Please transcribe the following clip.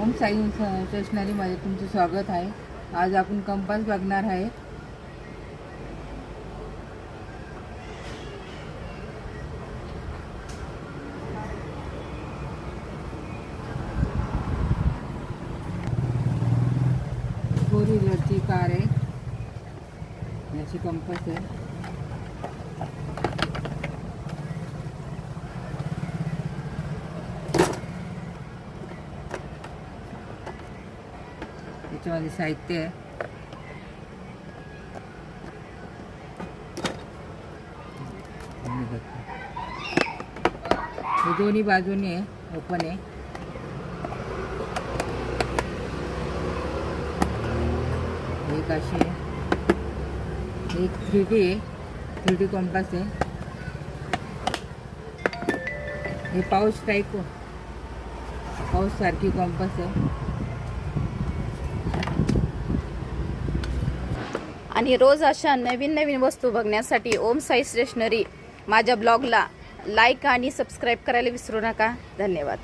ओम साई स्टेशनरीमध्ये तुमचं स्वागत आहे। आज आपण कंपास बघणार आहे। फोर व्हीलरची कार आहे, याची कंपास आहे। याच्यामध्ये साहित्य आहे। हे दोन्ही बाजूने ओपन आहे। एक अशी आहे, एक 3D आहे, 3D कंपास आहे। हे पाऊस टाईप पाऊस सारखी कंपास आहे। आणि रोज अशा नवीन नवीन वस्तू बघण्यासाठी ओम साई स्टेशनरी माझ्या ब्लॉगला लाईक आणि सबस्क्राईब करायला विसरू नका। धन्यवाद।